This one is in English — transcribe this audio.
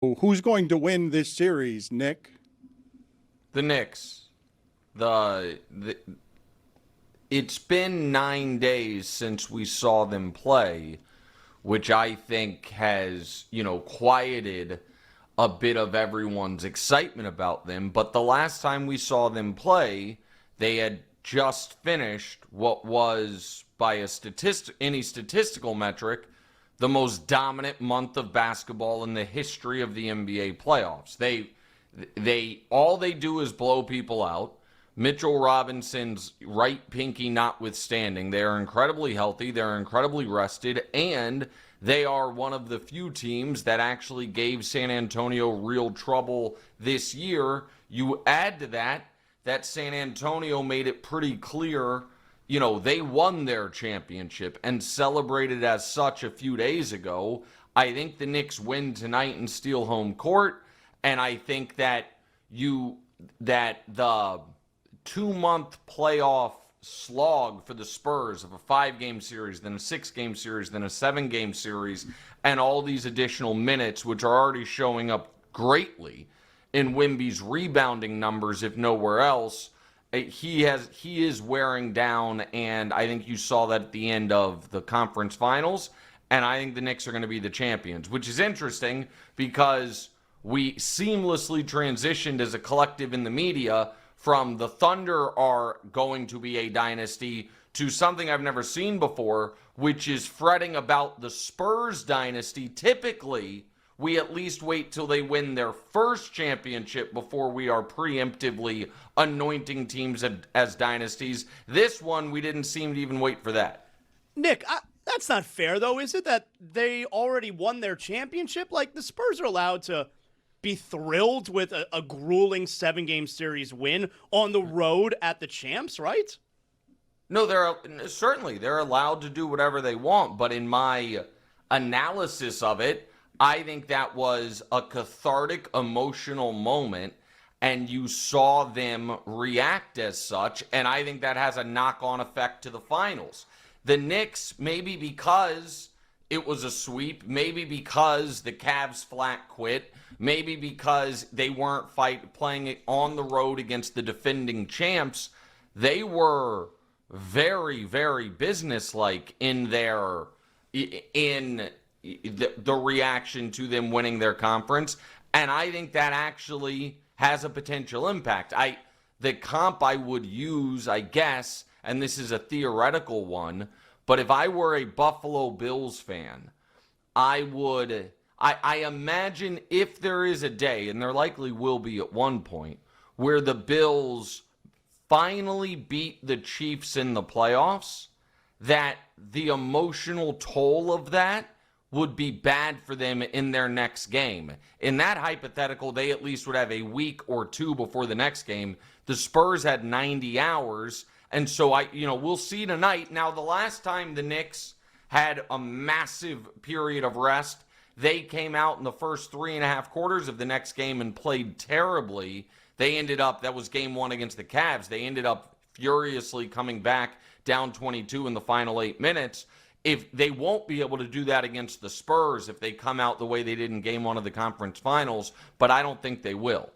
Who's going to win this series, Nick? The Knicks. It's been 9 days since we saw them play, which I think has, quieted a bit of everyone's excitement about them. But the last time we saw them play, they had just finished what was, by any statistical metric, the most dominant month of basketball in the history of the NBA playoffs. All they do is blow people out. Mitchell Robinson's right pinky notwithstanding, they are incredibly healthy, they're incredibly rested, and they are one of the few teams that actually gave San Antonio real trouble this year. You add to that San Antonio made it pretty clear, they won their championship and celebrated as such a few days ago. I think the Knicks win tonight and steal home court, and I think that the 2-month playoff slog for the Spurs of a 5-game series, then a 6-game series, then a 7-game series, and all these additional minutes, which are already showing up greatly in Wemby's rebounding numbers, if nowhere else, he is wearing down, and I think you saw that at the end of the conference finals, and I think the Knicks are going to be the champions, which is interesting because we seamlessly transitioned as a collective in the media from the Thunder are going to be a dynasty to something I've never seen before, which is fretting about the Spurs dynasty. Typically, we at least wait till they win their first championship before we are preemptively anointing teams as dynasties. This one, we didn't seem to even wait for that. Nick, that's not fair, though, is it? That they already won their championship? Like, the Spurs are allowed to be thrilled with a grueling 7-game series win on the road at the champs, right? No, they're allowed to do whatever they want, but in my analysis of it, I think that was a cathartic, emotional moment, and you saw them react as such, and I think that has a knock-on effect to the finals. The Knicks, maybe because it was a sweep, maybe because the Cavs flat quit, maybe because they weren't playing it on the road against the defending champs, they were very, very businesslike in the reaction to them winning their conference, and I think that actually has a potential impact. The comp I would use, I guess, and this is a theoretical one, but if I were a Buffalo Bills fan, I imagine if there is a day, and there likely will be at one point, where the Bills finally beat the Chiefs in the playoffs, that the emotional toll of that would be bad for them in their next game. In that hypothetical, they at least would have a week or two before the next game. The Spurs had 90 hours, and so we'll see tonight. Now, the last time the Knicks had a massive period of rest, they came out in the first 3.5 quarters of the next game and played terribly. That was game 1 against the Cavs. They ended up furiously coming back down 22 in the final 8 minutes. If they won't be able to do that against the Spurs if they come out the way they did in game 1 of the conference finals, but I don't think they will.